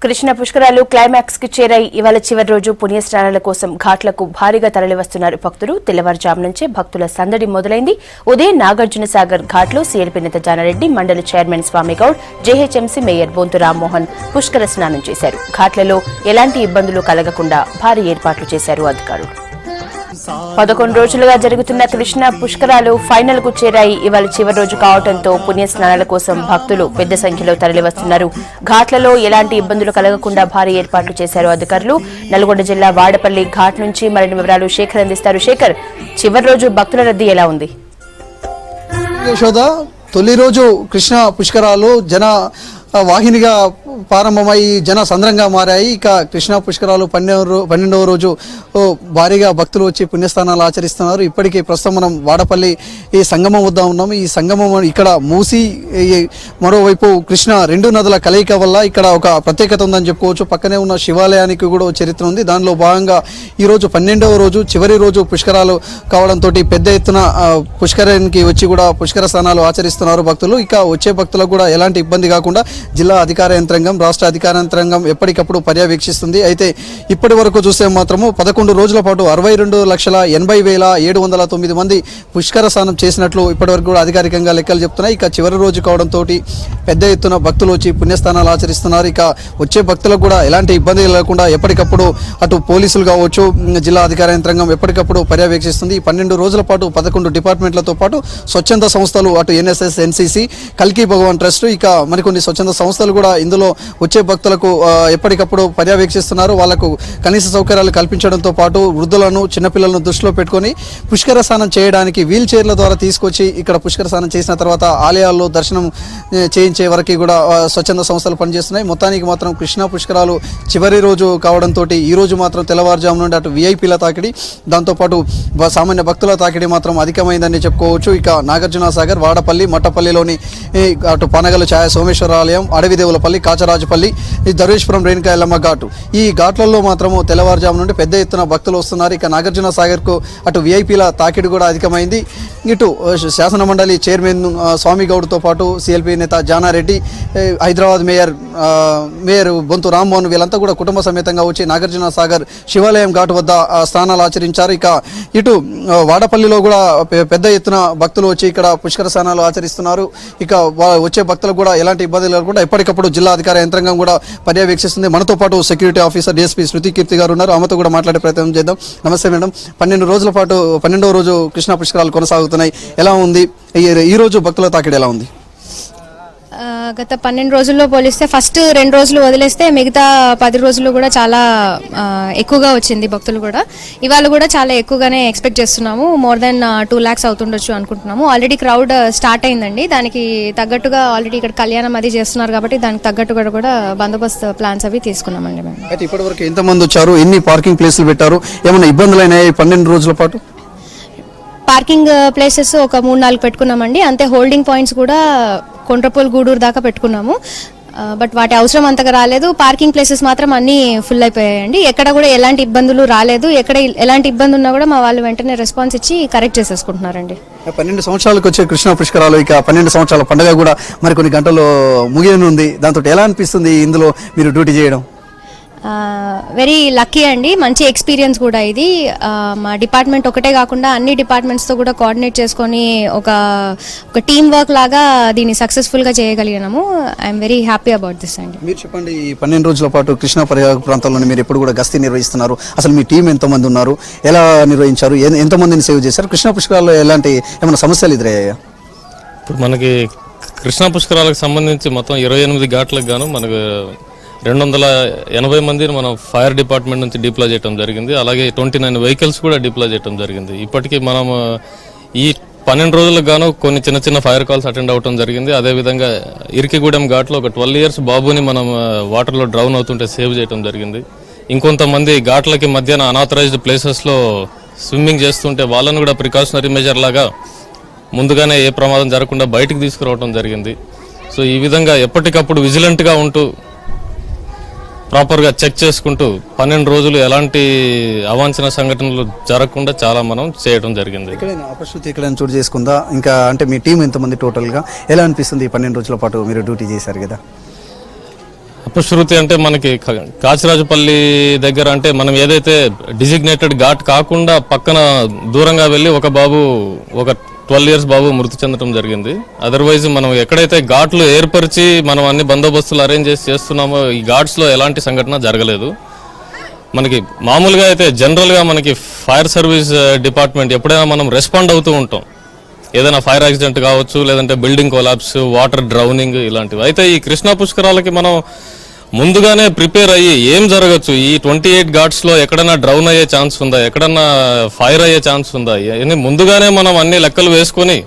కృష్ణ పుష్కరాలు క్లైమాక్స్ కి చేరాయి. ఇవాళ చివరి రోజు పుణ్యస్నానాల కోసం ఘాట్లకు భారీగా తరలివస్తున్నారు భక్తులు. తెల్లవారుజాము నుంచే భక్తుల సందడి మొదలైంది. ఉదయం నాగార్జున సాగర్ ఘాట్లో సీఎల్పీ నేత జానారెడ్డి, మండలి chairman Swamigoud, GHMC mayor Bonthu Rammohan పుష్కర స్నానం చేశారు. ఘాట్లలో ఎలాంటి ఇబ్బందులు కలగకుండా భారీ ఏర్పాట్లు చేశారు అధికారులు. 11 రోజులుగా జరుగుతున్న కృష్ణ పుష్కరాలు ఫైనల్ కు చేరాయి. ఇవాళ చివరి రోజు కావడంతో పుణ్యస్నానాల కోసం భక్తులు పెద్ద సంఖ్యలో తరలివస్తున్నారు. ఘాట్లలో ఎలాంటి ఇబ్బందులు కలగకుండా భారీ ఏర్పాట్లు చేశారు అధికారులు. నల్గొండ జిల్లా వాడపల్లి ఘాట్ నుంచి మరిన్ని వివరాలు శేఖర్ అందిస్తారు. శేఖర్, చివరి రోజు భక్తుల రద్దీ ఎలా ఉంది? తొలి రోజు కృష్ణ పుష్కరాలు జన వాహినిగా ప్రారంభమై జన సంద్రంగా మారాయి. ఇక కృష్ణా పుష్కరాలు 12వ రోజు భారీగా భక్తులు వచ్చి పుణ్యస్థానాలు ఆచరిస్తున్నారు. ఇప్పటికీ ప్రస్తుతం మనం వాడపల్లి ఈ సంగమం వద్ద ఉన్నాము. ఈ సంగమం ఇక్కడ మూసి మరోవైపు కృష్ణ రెండు నదుల కలయిక వల్ల ఇక్కడ ఒక ప్రత్యేకత ఉందని చెప్పుకోవచ్చు. పక్కనే ఉన్న శివాలయానికి కూడా చరిత్ర ఉంది. దానిలో భాగంగా ఈరోజు 12వ రోజు చివరి రోజు పుష్కరాలు కావడంతో పెద్ద ఎత్తున పుష్కరానికి వచ్చి కూడా పుష్కర స్నానాలు ఆచరిస్తున్నారు భక్తులు. ఇక వచ్చే భక్తులకు కూడా ఎలాంటి ఇబ్బంది కాకుండా జిల్లా అధికార యంత్రాంగం, రాష్ట్ర అధికార యంత్రాంగం ఎప్పటికప్పుడు పర్యవేక్షిస్తుంది. అయితే ఇప్పటి వరకు చూస్తే మాత్రము 11 రోజుల పాటు 62,80,709 మంది పుష్కర స్నానం చేసినట్లు ఇప్పటివరకు కూడా అధికారికంగా లెక్కలు చెప్తున్నాయి. ఇక చివరి రోజు కావడంతో పెద్ద ఎత్తున భక్తులు వచ్చి పుణ్యస్థానాలు ఆచరిస్తున్నారు. ఇక వచ్చే భక్తులకు కూడా ఎలాంటి ఇబ్బంది లేకుండా ఎప్పటికప్పుడు అటు పోలీసులు కావచ్చు, జిల్లా అధికార యంత్రాంగం ఎప్పటికప్పుడు పర్యవేక్షిస్తుంది. 12 రోజుల పాటు 11 డిపార్ట్మెంట్లతో పాటు స్వచ్ఛంద సంస్థలు, అటు ఎన్ఎస్ఎస్, ఎన్సీసీ, కల్కి భగవాన్ ట్రస్ట్, ఇక మరికొన్ని స్వచ్ఛంద సంస్థలు కూడా ఇందులో వచ్చే భక్తులకు ఎప్పటికప్పుడు పర్యవేక్షిస్తున్నారు. వాళ్లకు కనీస సౌకర్యాలు కల్పించడంతో పాటు వృద్ధులను, చిన్నపిల్లలను దృష్టిలో పెట్టుకొని పుష్కర స్నానం చేయడానికి వీల్ చైర్ల ద్వారా తీసుకొచ్చి ఇక్కడ పుష్కర స్నానం చేసిన తర్వాత ఆలయాల్లో దర్శనం చేయించే వరకు కూడా స్వచ్ఛంద సంస్థలు పనిచేస్తున్నాయి. మొత్తానికి మాత్రం కృష్ణా పుష్కరాలు చివరి రోజు కావడంతో ఈ రోజు మాత్రం తెల్లవారుజాము నుండి అటు విఐపీల తాకిడి, దాంతోపాటు సామాన్య భక్తుల తాకిడి మాత్రం అధికమైందని చెప్పుకోవచ్చు. ఇక నాగార్జున సాగర్, వాడపల్లి, మట్టపల్లిలోని అటు పనగలు ఛాయ సోమేశ్వర ఆలయం, అడవిదేవులపల్లి, కాచరాజుపల్లి, దర్వేశ్వరం రేణుకా ఎల్లమ్మ ఘాటు, ఈ ఘాట్లలో మాత్రము తెల్లవారుజాము నుండి పెద్ద ఎత్తున భక్తులు వస్తున్నారు. ఇక నాగార్జున సాగర్కు అటు విఐపీల తాకిడి కూడా అధికమైంది. ఇటు శాసన మండలి చైర్మన్ స్వామిగౌడ్తో పాటు సిఎల్పీ నేత జానారెడ్డి, హైదరాబాద్ మేయర్ బొంతు రామ్మోహన్ వీళ్ళంతా కూడా కుటుంబ సమేతంగా వచ్చి నాగార్జున సాగర్ శివాలయం ఘాటు వద్ద స్నానాలు ఆచరించారు. ఇక ఇటు వాడపల్లిలో కూడా పెద్ద ఎత్తున భక్తులు వచ్చి ఇక్కడ పుష్కర స్నానాలు ఆచరిస్తున్నారు. ఇక వచ్చే భక్తులకు కూడా ఎలాంటి ఇబ్బందులు లేకుండా ఎప్పటికప్పుడు జిల్లా అధికార యంత్రాంగం కూడా పర్యవేక్షిస్తుంది. మనతో పాటు సెక్యూరిటీ ఆఫీసర్ డిఎస్పీ శృతి కీర్తి గారు ఉన్నారు. ఆమెతో కూడా మాట్లాడే ప్రయత్నం చేద్దాం. నమస్తే మేడం. 12 రోజుల పాటు 12వ రోజు కృష్ణా పుష్కరాలు కొనసాగుతున్నాయి. ఎలా ఉంది ఈ రోజు భక్తుల తాకిడి ఎలా ఉంది? గత 12 రోజుల్లో పోలిస్తే ఫస్ట్ 2 రోజులు వదిలేస్తే మిగతా 10 రోజులు కూడా చాలా ఎక్కువగా వచ్చింది భక్తులు కూడా. ఇవాళ కూడా చాలా ఎక్కువగానే ఎక్స్పెక్ట్ చేస్తున్నాము. మోర్ దెన్ 2 lakhs అవుతుండొచ్చు అనుకుంటున్నాము. ఆల్రెడీ క్రౌడ్ స్టార్ట్ అయిందండి. దానికి తగ్గట్టుగా ఆల్రెడీ ఇక్కడ కళ్యాణం అది చేస్తున్నారు కాబట్టి దానికి తగ్గట్టుగా కూడా బందోబస్తు ప్లాన్స్ అవి తీసుకున్నామండి మేము. అయితే ఇప్పటివరకు ఎంతమంది వచ్చారు, ఎన్ని పార్కింగ్ ప్లేసులు పెట్టారు, ఏమైనా ఇబ్బందులు అయినాయి 12 రోజుల పాటు? పార్కింగ్ ప్లేసెస్ ఒక 3-4 పెట్టుకున్నామండి. అంతే హోల్డింగ్ పాయింట్స్ కూడా కొండ్రపోల్, గూడూరు దాకా పెట్టుకున్నాము. బట్ వాటి అవసరం అంతగా రాలేదు. పార్కింగ్ ప్లేసెస్ మాత్రం అన్నీ ఫుల్ అయిపోయాయండి. ఎక్కడ కూడా ఎలాంటి ఇబ్బందులు రాలేదు. ఎక్కడ ఎలాంటి ఇబ్బంది ఉన్నా కూడా మా వాళ్ళు వెంటనే రెస్పాన్స్ ఇచ్చి కరెక్ట్ చేసేసుకుంటున్నారండి. 12 సంవత్సరాలకు వచ్చే కృష్ణా పుష్కరాలు ఇక 12 సంవత్సరాల పండుగ కూడా మరికొన్ని గంటల్లో ముగియనుంది. దాంతో ఎలా అనిపిస్తుంది ఇందులో మీరు డ్యూటీ చేయడం? వెరీ లక్కీ అండి. మంచి ఎక్స్పీరియన్స్ కూడా ఇది. మా డిపార్ట్మెంట్ ఒకటే కాకుండా అన్ని డిపార్ట్మెంట్స్తో కూడా కోఆర్డినేట్ చేసుకొని ఒక టీమ్ వర్క్ లాగా దీన్ని సక్సెస్ఫుల్గా చేయగలిగినాము. I'm very happy about this అండి. మీరు చెప్పండి, ఈ 12 రోజుల పాటు కృష్ణా పరివాహక ప్రాంతాల్లో మీరు ఎప్పుడు కూడా గస్తీ నిర్వహిస్తున్నారు. అసలు మీ టీం ఎంతమంది ఉన్నారు, ఎలా నిర్వహించారు, ఎంతమందిని సేవ్ చేశారు? కృష్ణా పుష్కరాల్లో ఎలాంటి ఏమైనా సమస్యలు ఎదురయ్యాయా? ఇప్పుడు మనకి కృష్ణా పుష్కరాలకు సంబంధించి మొత్తం 28 ఘాట్లకు గాను మనకు 280 మందిని మనం ఫైర్ డిపార్ట్మెంట్ నుంచి డిప్లాయ్ చేయడం జరిగింది. అలాగే 29 వెహికల్స్ కూడా డిప్లాయ్ చేయడం జరిగింది. ఇప్పటికీ మనం ఈ 12 రోజులకు గాను కొన్ని చిన్న చిన్న ఫైర్ కాల్స్ అటెండ్ అవడం జరిగింది. అదేవిధంగా ఇరికిగూడెం ఘాట్లో ఒక 12 years బాబుని మనం వాటర్లో డ్రౌన్ అవుతుంటే సేవ్ చేయడం జరిగింది. ఇంకొంతమంది ఘాట్లకి మధ్యాహ్నం అనాథరైజ్డ్ ప్లేసెస్లో స్విమ్మింగ్ చేస్తుంటే వాళ్ళను కూడా ప్రికాషనరీ మెజర్ లాగా ముందుగానే ఏ ప్రమాదం జరగకుండా బయటకు తీసుకురావడం జరిగింది. సో ఈ విధంగా ఎప్పటికప్పుడు విజిలెంట్గా ఉంటూ ప్రాపర్గా చెక్ చేసుకుంటూ 12 రోజులు ఎలాంటి అవాంఛన సంఘటనలు జరగకుండా చాలా మనం చేయడం జరిగింది. ఎక్కడైనా అపశృతి ఎక్కడైనా చోటు చేసుకుందా? ఇంకా అంటే మీ టీం ఎంతమంది టోటల్గా ఎలా అనిపిస్తుంది? 12 రోజుల పాటు మీరు డ్యూటీ చేశారు కదా. అపశృతి అంటే మనకి కాచిరాజుపల్లి దగ్గర అంటే మనం ఏదైతే డిజిగ్నేటెడ్ ఘాట్ కాకుండా పక్కన దూరంగా వెళ్ళి ఒక 12 ఇయర్స్ బాబు మృతి చెందడం జరిగింది. అదర్వైజ్ మనం ఎక్కడైతే ఘాట్లు ఏర్పరిచి మనం అన్ని బందోబస్తులు అరేంజ్ చేసి చేస్తున్నామో ఈ ఘాట్స్లో ఎలాంటి సంఘటన జరగలేదు. మనకి మామూలుగా అయితే జనరల్గా మనకి ఫైర్ సర్వీస్ డిపార్ట్మెంట్ ఎప్పుడైనా మనం రెస్పాండ్ అవుతూ ఉంటాం, ఏదైనా ఫైర్ యాక్సిడెంట్ కావచ్చు, లేదంటే బిల్డింగ్ కొలాప్స్, వాటర్ డ్రౌనింగ్ ఇలాంటివి. అయితే ఈ కృష్ణా పుష్కరాలకి మనం ముందుగానే ప్రిపేర్ అయ్యి ఏం జరగచ్చు, ఈ 28 ఘాట్స్లో ఎక్కడన్నా డ్రౌన్ అయ్యే ఛాన్స్ ఉందా, ఎక్కడన్నా ఫైర్ అయ్యే ఛాన్స్ ఉందా, ఇవన్నీ ముందుగానే మనం అన్ని లెక్కలు వేసుకొని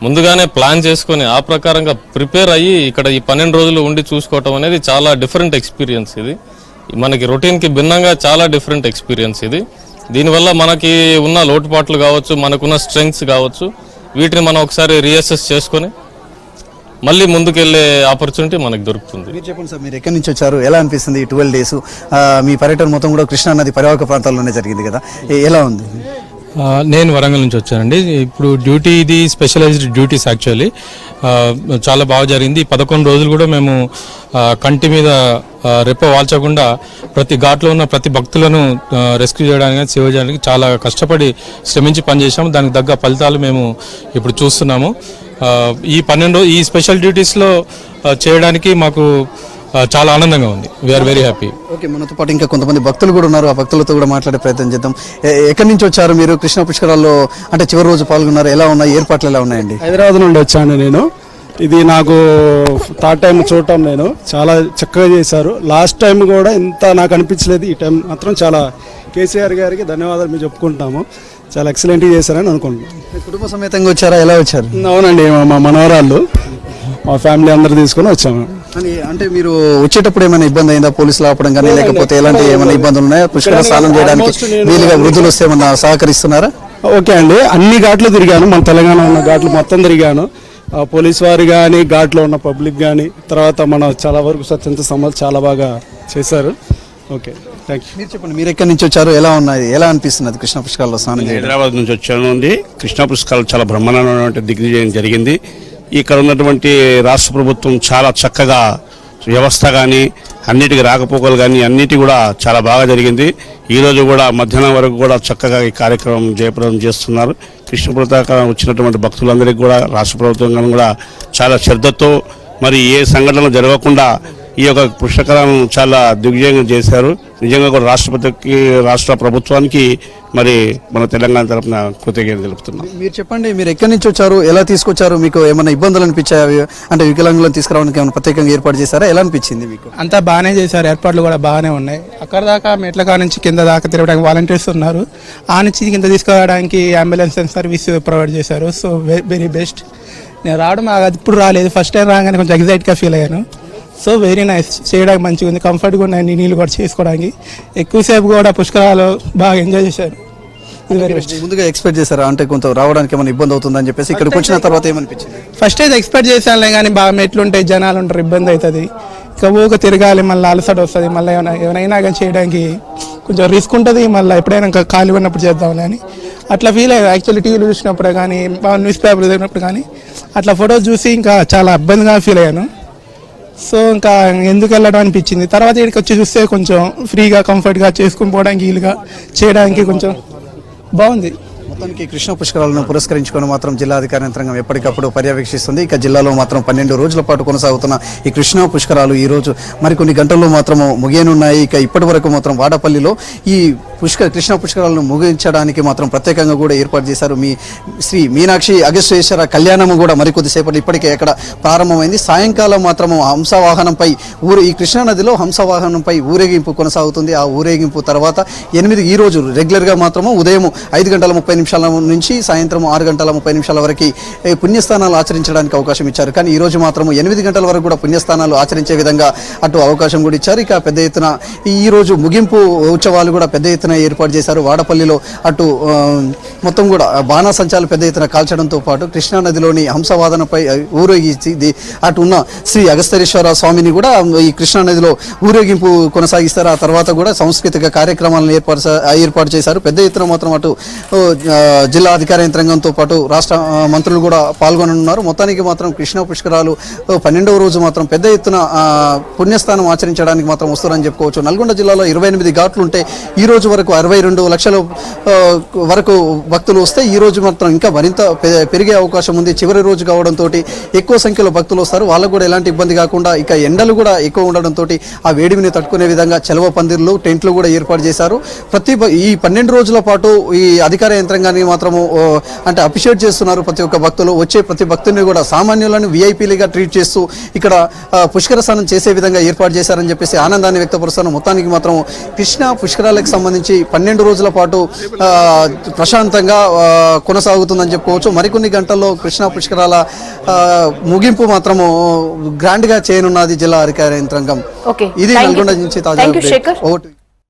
ముందుగానే ప్లాన్ చేసుకొని ఆ ప్రకారంగా ప్రిపేర్ అయ్యి ఇక్కడ ఈ 12 రోజులు ఉండి చూసుకోవటం అనేది చాలా డిఫరెంట్ ఎక్స్పీరియన్స్. ఇది మనకి రొటీన్కి భిన్నంగా చాలా డిఫరెంట్ ఎక్స్పీరియన్స్ ఇది. దీనివల్ల మనకి ఉన్న లోటుపాట్లు కావచ్చు, మనకున్న స్ట్రెంగ్స్ కావచ్చు, వీటిని మనం ఒకసారి రీఅసెస్ చేసుకొని మళ్ళీ ముందుకెళ్లే ఆపర్చునిటీ మనకు దొరుకుతుంది. మీరు చెప్పండి సార్, మీరు ఎక్కడి నుంచి వచ్చారు, ఎలా అనిపిస్తుంది ఈ 12 days? మీ పర్యటన మొత్తం కూడా కృష్ణా నది పరివాహక ప్రాంతాల్లోనే జరిగింది కదా, ఎలా ఉంది? నేను వరంగల్ నుంచి వచ్చానండి. ఇప్పుడు డ్యూటీ ఇది స్పెషలైజ్డ్ డ్యూటీస్ యాక్చువల్లీ చాలా బాగా జరిగింది. 11 రోజులు కూడా మేము కంటి మీద రెప్ప వాల్చకుండా ప్రతి ఘాట్లో ఉన్న ప్రతి భక్తులను రెస్క్యూ చేయడానికి, సేవ చేయడానికి చాలా కష్టపడి శ్రమించి పనిచేసాము. దానికి తగ్గ ఫలితాలు మేము ఇప్పుడు చూస్తున్నాము. ఈ 12 ఈ స్పెషల్ డ్యూటీస్లో చేయడానికి మాకు చాలా ఆనందంగా ఉంది. We are very happy. ఓకే, మనతో పాటు ఇంకా కొంతమంది భక్తులు కూడా ఉన్నారు, ఆ భక్తులతో కూడా మాట్లాడే ప్రయత్నం చేద్దాం. ఎక్కడి నుంచి వచ్చారు మీరు? కృష్ణా పుష్కరాల్లో అంటే చివరి రోజు పాల్గొన్నారు, ఎలా ఉన్నాయి ఏర్పాట్లు, ఎలా ఉన్నాయండి? హైదరాబాద్ నుండి వచ్చాను నేను. ఇది నాకు థర్డ్ టైం చూడటం, నేను చాలా చక్కగా చేశారు. లాస్ట్ టైం కూడా ఇంత నాకు అనిపించలేదు, ఈ టైం మాత్రం చాలా కేసీఆర్ గారికి ధన్యవాదాలు మేము చెప్పుకుంటాము. చాలా ఎక్సలెంట్గా చేశారని అనుకుంటున్నాను. కుటుంబ సమేతంగా వచ్చారా, ఎలా వచ్చారు? అవునండి, మా మనవరాళ్ళు మా ఫ్యామిలీ అందరు తీసుకొని వచ్చాము. అంటే మీరు వచ్చేటప్పుడు ఏమైనా ఇబ్బంది అయిందా, పోలీసులు ఆపడం కానీ, లేకపోతే ఎలాంటి ఏమైనా ఇబ్బందులు ఉన్నాయా? పుష్కర స్నానం చేయడానికి వీలుగా వృద్ధులు వస్తే ఏమన్నా సహకరిస్తున్నారా? ఓకే అండి, అన్ని ఘాట్లు తిరిగాను, మన తెలంగాణ ఉన్న ఘాట్లు మొత్తం తిరిగాను. పోలీస్ వారు కానీ, ఘాట్లో ఉన్న పబ్లిక్ కానీ, తర్వాత మన చాలా వరకు స్వచ్ఛంద సంస్థలు చాలా బాగా చేశారు. Okay, thank you. మీరు చెప్పండి, మీరు ఎక్కడి నుంచి వచ్చారు, ఎలా ఉన్నాయి, ఎలా అనిపిస్తున్నది కృష్ణా పుష్కరాల్లో స్నానం చేయడం? హైదరాబాద్ నుంచి వచ్చాను అండి. కృష్ణా పుష్కరాలు చాలా బ్రహ్మాండమైనటువంటి దిగ్విజయం జరిగింది. ఇక్కడ ఉన్నటువంటి రాష్ట్ర ప్రభుత్వం చాలా చక్కగా వ్యవస్థ కానీ, అన్నిటికీ రాకపోకలు కానీ అన్నిటి కూడా చాలా బాగా జరిగింది. ఈరోజు కూడా మధ్యాహ్నం వరకు కూడా చక్కగా ఈ కార్యక్రమం జయప్రదం చేస్తున్నారు. కృష్ణపురతాక వచ్చినటువంటి భక్తులందరికీ కూడా రాష్ట్ర ప్రభుత్వం కూడా చాలా శ్రద్ధతో మరి ఏ సంఘటనలు జరగకుండా ఈ యొక్క పుష్కరాలను చాలా దిగ్విజయంగా చేశారు. నిజంగా కూడా రాష్ట్రపతికి, రాష్ట్ర ప్రభుత్వానికి మరి మన తెలంగాణ తరఫున కృతజ్ఞతలు తెలుపుతున్నాం. మీరు చెప్పండి, మీరు ఎక్కడి నుంచి వచ్చారు, ఎలా తీసుకొచ్చారు, మీకు ఏమైనా ఇబ్బందులు అనిపించాయి అంటే వికలాంగులను తీసుకురావడానికి ఏమైనా ప్రత్యేకంగా ఏర్పాటు చేశారా, ఎలా అనిపించింది మీకు? అంతా బాగానే చేశారు, ఏర్పాట్లు కూడా బాగానే ఉన్నాయి. అక్కడ దాకా మెట్ల కా నుంచి కింద దాకా తిరగడానికి వాలంటీర్స్ ఉన్నారు, ఆ నుంచి కింద తీసుకురావడానికి అంబులెన్స్ సర్వీస్ ప్రొవైడ్ చేశారు. So very best. నేను రావడం అది ఇప్పుడు రాలేదు, ఫస్ట్ టైం రాగానే కొంచెం ఎగ్జైట్గా ఫీల్ అయ్యాను. సో వెరీ నైస్, చేయడానికి మంచిగా ఉంది, కంఫర్ట్గా ఉన్నాయి, నీళ్ళు కూడా చేసుకోవడానికి. ఎక్కువసేపు కూడా పుష్కరాలు బాగా ఎంజాయ్ చేశారు. ఇది వెరీ బెస్ట్. ముందుగా ఎక్స్పెక్ట్ చేశారా అంటే కొంత రావడానికి ఏమైనా ఇబ్బంది అవుతుందని చెప్పేసి ఇక్కడికి వచ్చిన తర్వాత ఏమనిపించింది? ఫస్ట్ అయితే ఎక్స్పెక్ట్ చేశానులే, కానీ బాగా మెట్లు ఉంటాయి, జనాలు ఉంటారు, ఇబ్బంది అవుతుంది. ఇంకా ఊగా తిరగాలి, మళ్ళీ అలసట వస్తుంది, మళ్ళీ ఏమైనా కానీ చేయడానికి కొంచెం రిస్క్ ఉంటుంది. మళ్ళీ ఎప్పుడైనా ఇంకా ఖాళీ ఉన్నప్పుడు చేద్దామని అని అట్లా ఫీల్ అయ్యాను. యాక్చువల్లీ టీవీలు చూసినప్పుడు కానీ, న్యూస్ పేపర్ చదివినప్పుడు కానీ అట్లా ఫొటోస్ చూసి ఇంకా చాలా ఇబ్బందిగా ఫీల్ అయ్యాను. సో ఇంకా ఎందుకు వెళ్ళడం అనిపించింది. తర్వాత ఇక్కడికి వచ్చి చూస్తే కొంచెం ఫ్రీగా, కంఫర్ట్గా చేసుకుని పోవడానికి, వీలుగా చేయడానికి కొంచెం బాగుంది. మొత్తానికి కృష్ణా పుష్కరాలను పురస్కరించుకొని మాత్రం జిల్లా అధికార యంత్రాంగం ఎప్పటికప్పుడు పర్యవేక్షిస్తుంది. ఇక జిల్లాలో మాత్రం 12 రోజుల పాటు కొనసాగుతున్న ఈ కృష్ణా పుష్కరాలు ఈ రోజు మరికొన్ని గంటల్లో మాత్రము ముగియనున్నాయి. ఇక ఇప్పటి వరకు మాత్రం వాడపల్లిలో ఈ కృష్ణా పుష్కరాలను ముగించడానికి మాత్రం ప్రత్యేకంగా కూడా ఏర్పాటు చేశారు. శ్రీ మీనాక్షి అగస్వేశ్వర కళ్యాణము కూడా మరికొద్దిసేపటి ఇప్పటికే అక్కడ ప్రారంభమైంది. సాయంకాలం మాత్రము హంసవాహనంపై ఈ కృష్ణా నదిలో హంసవాహనంపై ఊరేగింపు కొనసాగుతుంది. ఆ ఊరేగింపు తర్వాత 8 ఈ రోజు రెగ్యులర్గా మాత్రము ఉదయం 5:30 నుంచి సాయంత్రం 6:30 వరకు పుణ్యస్థానాలు ఆచరించడానికి అవకాశం ఇచ్చారు. కానీ ఈ రోజు మాత్రం 8 గంటల వరకు కూడా పుణ్యస్థానాలు ఆచరించే విధంగా అటు అవకాశం కూడా ఇచ్చారు. ఇక పెద్ద ఎత్తున ఈ రోజు ముగింపు ఉత్సవాలు కూడా పెద్ద ఎత్తున ఎత్తున ఏర్పాటు చేశారు. వాడపల్లిలో అటు మొత్తం కూడా బాణాసంచాలు పెద్ద ఎత్తున కాల్చడంతో పాటు కృష్ణా నదిలోని హంసవాదనపై ఊరేగించి అటు ఉన్న శ్రీ అగస్తేశ్వర స్వామిని కూడా ఈ కృష్ణా నదిలో ఊరేగింపు కొనసాగిస్తారు. ఆ తర్వాత కూడా సాంస్కృతిక కార్యక్రమాలను ఏర్పాటు చేశారు. పెద్ద ఎత్తున మాత్రం అటు జిల్లా అధికార యంత్రాంగంతో పాటు రాష్ట్ర మంత్రులు కూడా పాల్గొననున్నారు. మొత్తానికి మాత్రం కృష్ణా పుష్కరాలు 12వ రోజు మాత్రం పెద్ద ఎత్తున పుణ్యస్థానం ఆచరించడానికి మాత్రం వస్తారని చెప్పుకోవచ్చు. నల్గొండ జిల్లాలో 28 ఘాట్లు ఉంటే ఈ రోజు వరకు 62 లక్షల వరకు భక్తులు వస్తే ఈ రోజు మాత్రం ఇంకా మరింత పెరిగే అవకాశం ఉంది. చివరి రోజు కావడంతో ఎక్కువ సంఖ్యలో భక్తులు వస్తారు. వాళ్ళకు కూడా ఎలాంటి ఇబ్బంది కాకుండా ఇక ఎండలు కూడా ఎక్కువ ఉండడంతో ఆ వేడిమిని తట్టుకునే విధంగా చెలవ పందిర్లు టెంట్లు కూడా ఏర్పాటు చేశారు. ఈ 12 రోజుల పాటు ఈ అధికార యంత్రాంగాన్ని మాత్రము అంటే అప్రిషియేట్ చేస్తున్నారు. ప్రతి ఒక్క భక్తులు వచ్చే ప్రతి భక్తుని కూడా సామాన్యులను విఐపీలుగా ట్రీట్ చేస్తూ ఇక్కడ పుష్కర స్నానం చేసే విధంగా ఏర్పాటు చేశారని చెప్పేసి ఆనందాన్ని వ్యక్తపరుస్తాను. మొత్తానికి మాత్రం కృష్ణా పుష్కరాలకు సంబంధించి 12 రోజుల పాటు ప్రశాంతంగా కొనసాగుతుందని చెప్పుకోవచ్చు. మరికొన్ని గంటల్లో కృష్ణా పుష్కరాల ముగింపు మాత్రము గ్రాండ్ గా చేయనున్నది జిల్లా అధికార యంత్రాంగం. ఇది నల్గొండ నుంచి తాజా.